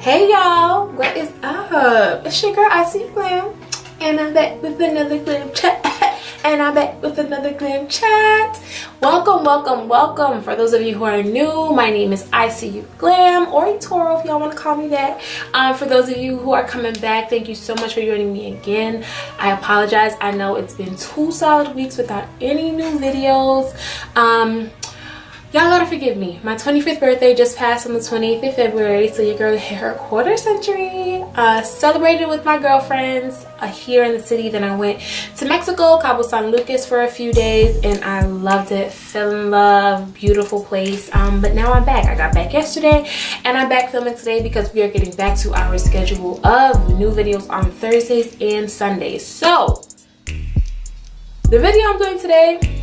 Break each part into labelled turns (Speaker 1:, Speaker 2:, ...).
Speaker 1: Hey y'all, what is up? It's your girl Icy Glam, and I'm back with another Glam chat. Welcome. For those of you who are new, my name is Icy Glam, or Etoro if y'all want to call me that. For those of you who are coming back, thank you so much for joining me again. I apologize. I know it's been 2 solid weeks without any new videos. Y'all gotta forgive me. My 25th birthday just passed on the 28th of February, so your girl hit her quarter century. Celebrated with my girlfriends here in the city. Then I went to Mexico, Cabo San Lucas for a few days, and I loved it. Fell in love. Beautiful place. But now I'm back. I got back yesterday, and I'm back filming today because we are getting back to our schedule of new videos on Thursdays and Sundays. So, the video I'm doing today,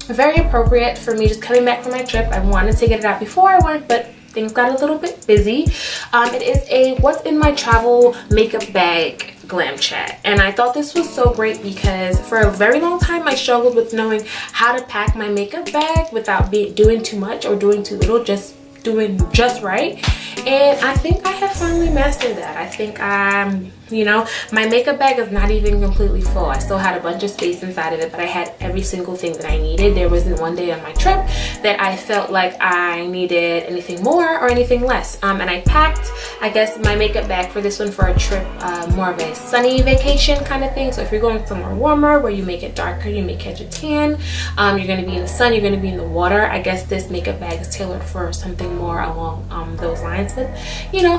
Speaker 1: very appropriate for me just coming back from my trip. I wanted to get it out before I went, but things got a little bit busy. It is a what's in my travel makeup bag glam chat, and I thought this was so great because for a very long time I struggled with knowing how to pack my makeup bag without doing too much or doing too little, just doing just right. And I think I have finally mastered that. I think my makeup bag is not even completely full. I still had a bunch of space inside of it, but I had every single thing that I needed. There wasn't one day on my trip that I felt like I needed anything more or anything less. And I packed, I guess, my makeup bag for this one for a trip, more of a sunny vacation kind of thing. So if you're going somewhere warmer where you make it darker, you may catch a tan, you're going to be in the sun, you're going to be in the water, I guess this makeup bag is tailored for something more along those lines. But give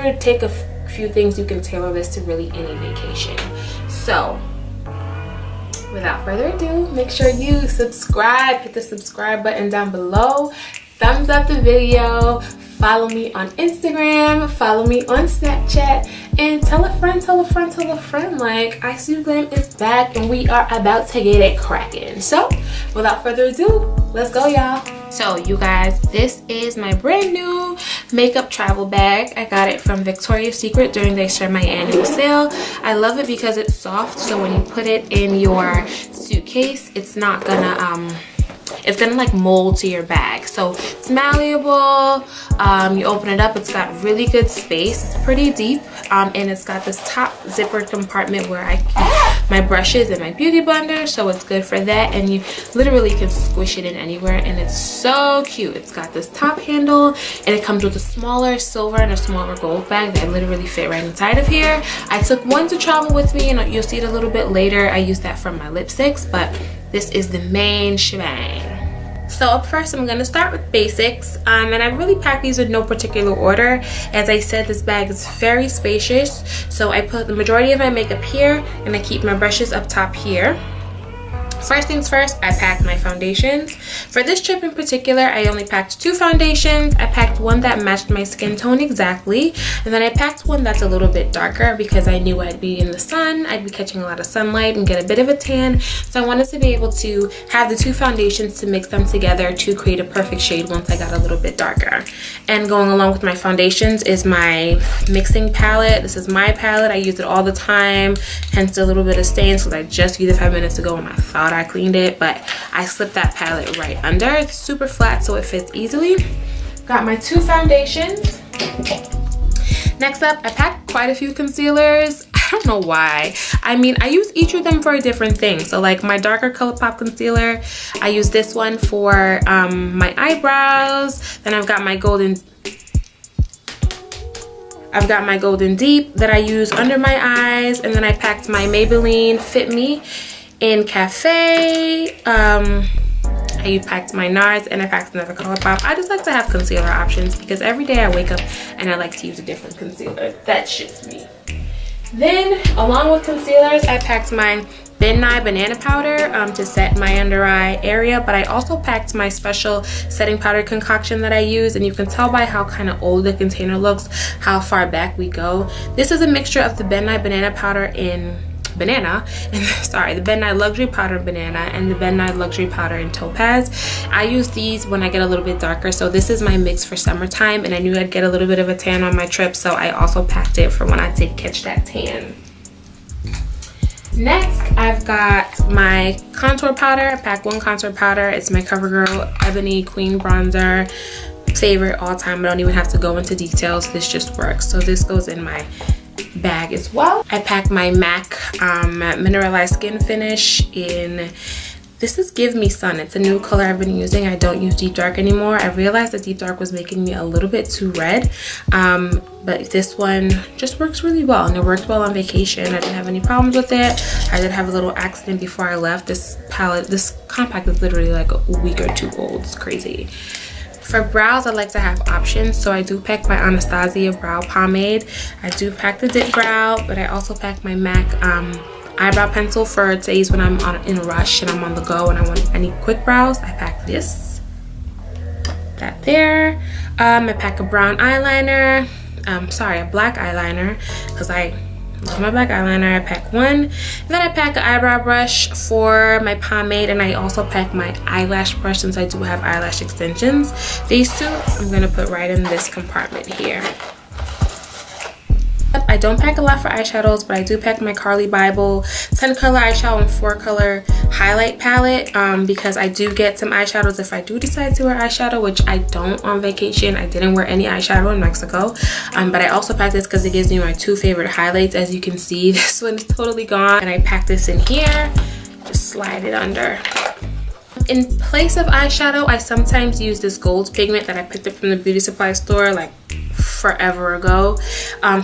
Speaker 1: or take a few things, you can tailor this to really any vacation. So without further ado, make sure you subscribe, hit the subscribe button down below, thumbs up the video, follow me on Instagram, follow me on Snapchat, and tell a friend like Icy Glam is back and we are about to get it cracking. So without further ado, let's go y'all. So you guys, this is my brand new makeup travel bag. I got it from Victoria's Secret during their semi-annual sale. I love it because it's soft, so when you put it in your suitcase, it's not gonna like mold to your bag. So it's malleable. You open it up, it's got really good space. It's pretty deep, and it's got this top zippered compartment where I keep my brushes and my beauty blender, so it's good for that. And you literally can squish it in anywhere, and it's so cute. It's got this top handle, and it comes with a smaller silver and a smaller gold bag that literally fit right inside of here. I took one to travel with me, and you'll see it a little bit later. I used that for my lipsticks, but this is the main shebang. So up first, I'm gonna start with basics, and I really pack these in no particular order. As I said, this bag is very spacious, so I put the majority of my makeup here, and I keep my brushes up top here. First things first, I packed my foundations. For this trip in particular, I only packed 2 foundations. I packed one that matched my skin tone exactly, and then I packed one that's a little bit darker because I knew I'd be in the sun, I'd be catching a lot of sunlight and get a bit of a tan. So I wanted to be able to have the 2 foundations to mix them together to create a perfect shade once I got a little bit darker. And going along with my foundations is my mixing palette. This is my palette. I use it all the time, hence a little bit of stains because I just used it 5 minutes ago and I thought I cleaned it, but I slipped that palette right under. It's super flat, so it fits easily. Got my 2 foundations. Next up, I packed quite a few concealers. I don't know why. I mean, I use each of them for a different thing. So like my darker ColourPop concealer, I use this one for my eyebrows. Then I've got my Golden Deep that I use under my eyes, and then I packed my Maybelline Fit Me in Cafe. I packed my NARS, and I packed another ColourPop. I just like to have concealer options because every day I wake up and I like to use a different concealer. That's just me. Then along with concealers, I packed my Ben Nye banana powder to set my under eye area, but I also packed my special setting powder concoction that I use, and you can tell by how kind of old the container looks how far back we go. This is a mixture of the Ben Nye banana powder in banana, and the Ben Nye luxury powder in banana and the Ben Nye luxury powder in topaz. I use these when I get a little bit darker, so this is my mix for summertime, and I knew I'd get a little bit of a tan on my trip, so I also packed it for when I did catch that tan. Next, I've got my contour powder. I packed one contour powder. It's my CoverGirl Ebony Queen Bronzer. favorite all time. I don't even have to go into details. This just works. So this goes in my bag as well. I packed my MAC mineralized skin finish in, this is Give Me Sun. It's a new color I've been using. I don't use deep dark anymore. I realized that deep dark was making me a little bit too red, but this one just works really well, and it worked well on vacation. I didn't have any problems with it. I did have a little accident before I left. This palette, this compact is literally like a week or two old. It's crazy. For brows, I like to have options, so I do pack my Anastasia brow pomade. I do pack the dip brow, but I also pack my MAC eyebrow pencil for days when I'm in a rush and I'm on the go and I need quick brows. I pack this, that there. I pack a brown eyeliner, sorry, a black eyeliner, because I love my black eyeliner. I pack one, and then I pack an eyebrow brush for my pomade, and I also pack my eyelash brush since I do have eyelash extensions. These two I'm gonna put right in this compartment here. I don't pack a lot for eyeshadows, but I do pack my Carly Bible 10 color eyeshadow and 4 color highlight palette, because I do get some eyeshadows if I do decide to wear eyeshadow, which I don't on vacation. I didn't wear any eyeshadow in Mexico, but I also pack this because it gives me my 2 favorite highlights. As you can see, this one is totally gone, and I pack this in here, just slide it under. In place of eyeshadow, I sometimes use this gold pigment that I picked up from the beauty supply store like forever ago.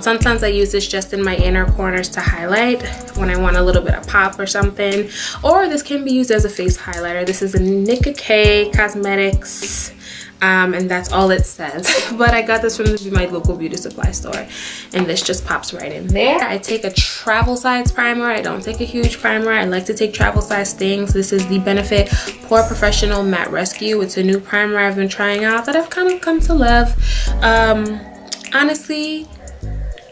Speaker 1: Sometimes I use this just in my inner corners to highlight when I want a little bit of pop or something, or this can be used as a face highlighter. This is a Nicka K Cosmetics, and that's all it says. But I got this from my local beauty supply store, and this just pops right in there. I take a travel size primer. I don't take a huge primer. I like to take travel size things. This is the Benefit Pore Professional Matte Rescue. It's a new primer I've been trying out that I've kind of come to love. Honestly,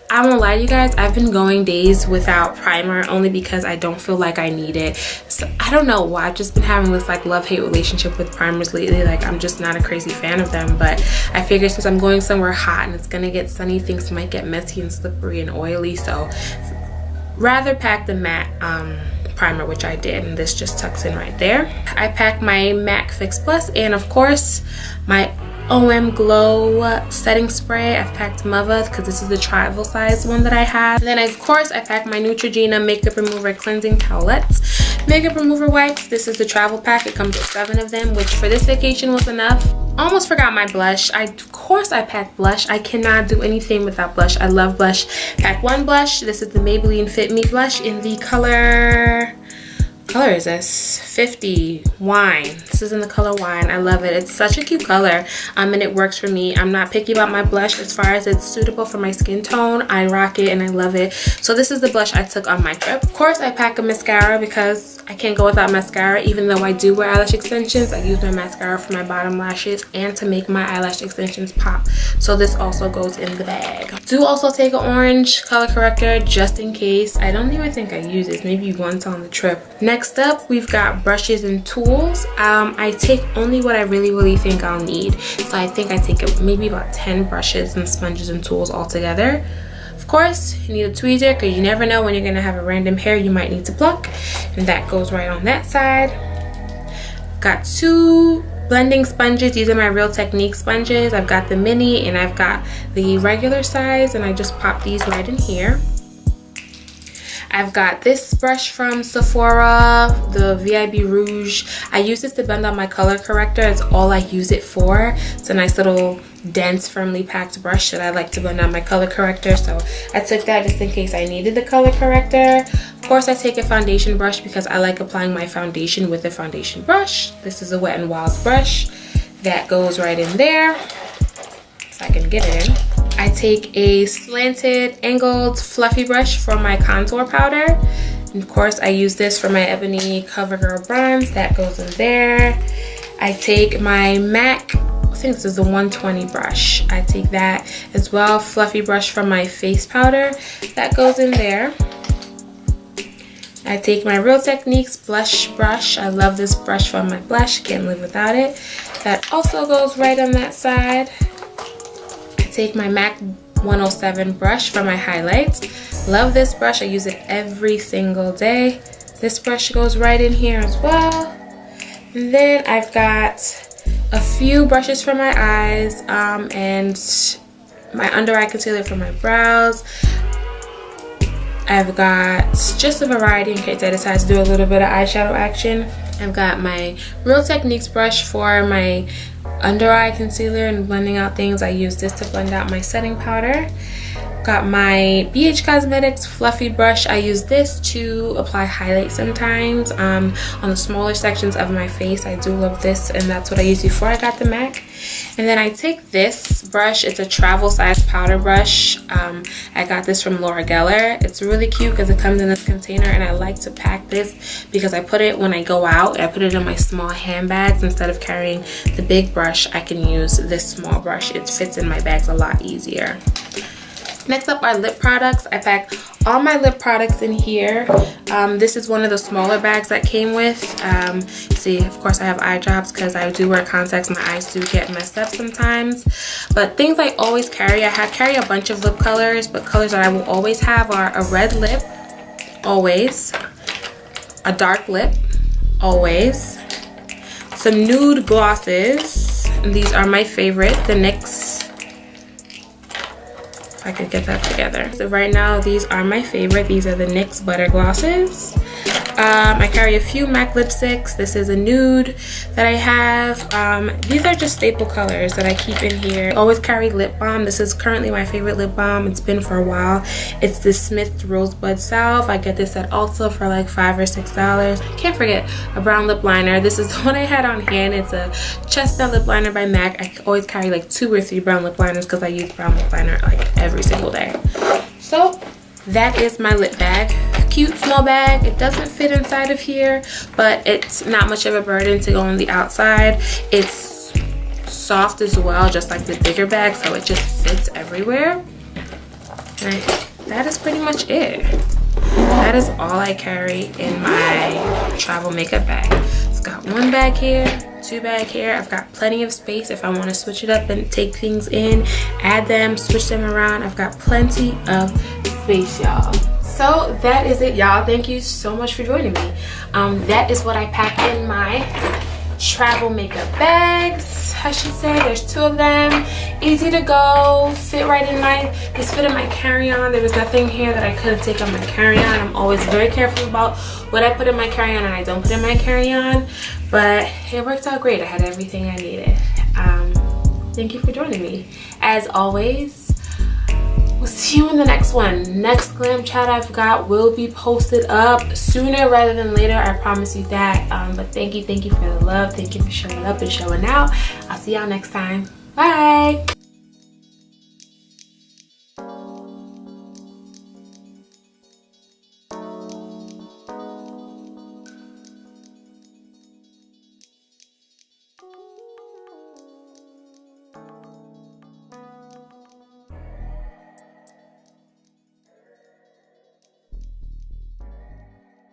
Speaker 1: I won't lie to you guys, I've been going days without primer only because I don't feel like I need it. So I don't know why. I've just been having this like love-hate relationship with primers lately. Like, I'm just not a crazy fan of them, but I figured since I'm going somewhere hot and it's gonna get sunny, things might get messy and slippery and oily, so rather pack the matte primer, which I did, and this just tucks in right there. I packed my MAC Fix Plus, and of course my OM Glow setting spray. I've packed Mother because this is the travel size one that I have. And then of course I packed my Neutrogena Makeup Remover Cleansing Towelettes Makeup Remover Wipes. This is the travel pack. It comes with 7 of them, which for this vacation was enough. Almost forgot my blush. Of course I packed blush. I cannot do anything without blush. I love blush. Pack 1 blush. This is the Maybelline Fit Me blush in the color is this 50 Wine. This is in the color Wine. I love it. It's such a cute color, and it works for me. I'm not picky about my blush as far as it's suitable for my skin tone. I rock it and I love it. So this is the blush I took on my trip. Of course I pack a mascara because I can't go without mascara. Even though I do wear eyelash extensions, I use my mascara for my bottom lashes and to make my eyelash extensions pop. So this also goes in the bag. Do also take an orange color corrector just in case. I don't even think I use this, maybe once on the trip. Next up, we've got brushes and tools. I take only what I really think I'll need. So I think I take maybe about 10 brushes and sponges and tools all together. Of course, you need a tweezer because you never know when you're gonna have a random hair you might need to pluck, and that goes right on that side. Got 2 blending sponges. These are my Real Technique sponges. I've got the mini and I've got the regular size, and I just pop these right in here. I've got this brush from Sephora, the VIB Rouge. I use this to blend out my color corrector. It's all I use it for. It's a nice little dense, firmly packed brush that I like to blend out my color corrector. So I took that just in case I needed the color corrector. Of course, I take a foundation brush because I like applying my foundation with a foundation brush. This is a Wet n Wild brush. That goes right in there, if I can get it in. I take a slanted, angled, fluffy brush for my contour powder. And of course, I use this for my Ebony CoverGirl bronze. That goes in there. I take my MAC, I think this is the 120 brush. I take that as well, fluffy brush from my face powder. That goes in there. I take my Real Techniques blush brush. I love this brush for my blush. Can't live without it. That also goes right on that side. Take my MAC 107 brush for my highlights. Love this brush. I use it every single day. This brush goes right in here as well. And then I've got a few brushes for my eyes, and my under eye concealer for my brows. I've got just a variety in case I decide to do a little bit of eyeshadow action. I've got my Real Techniques brush for my under eye concealer and blending out things. I use this to blend out my setting powder. Got my BH Cosmetics fluffy brush. I use this to apply highlight sometimes on the smaller sections of my face. I do love this, and that's what I used before I got the MAC. And then I take this brush. It's a travel size powder brush. I got this from Laura Geller. It's really cute because it comes in this container, and I like to pack this because I put it when I go out. I put it in my small handbags. Instead of carrying the big brush, I can use this small brush. It fits in my bags a lot easier. Next up are lip products. I packed all my lip products in here. This is one of the smaller bags that came with. See, of course I have eye drops because I do wear contacts. My eyes do get messed up sometimes. But things I always carry, I carry a bunch of lip colors, but colors that I will always have are a red lip, always, a dark lip, always, some nude glosses. And these are my favorite, the NYX. I could get that together. So right now these are my favorite. These are the NYX Butter Glosses. I carry a few MAC lipsticks. This is a nude that I have. These are just staple colors that I keep in here. I always carry lip balm. This is currently my favorite lip balm. It's been for a while. It's the Smith Rosebud Salve. I get this at Ulta for like $5 or $6. Can't forget a brown lip liner. This is the one I had on hand. It's a chestnut lip liner by MAC. I always carry like 2 or 3 brown lip liners because I use brown lip liner like every single day. So that is my lip bag. Cute small bag. It doesn't fit inside of here, but it's not much of a burden to go on the outside. It's soft as well, just like the bigger bag, so it just fits everywhere. And that is pretty much it. That is all I carry in my travel makeup bag. I've got 1 bag here, 2 bag here. I've got plenty of space if I want to switch it up and take things in, add them, switch them around. I've got plenty of space, y'all. So that is it, y'all. Thank you so much for joining me. That is what I pack in my travel makeup bags, I should say. There's 2 of them. Easy to go, fit right in this fit in my carry-on. There was nothing here that I couldn't take on my carry-on. I'm always very careful about what I put in my carry-on and I don't put in my carry-on, but it worked out great. I had everything I needed. Thank you for joining me. As always, we'll see you in the next one. Next glam chat I've got will be posted up sooner rather than later. I promise you that. But thank you for the love. Thank you for showing up and showing out. I'll see y'all next time. Bye.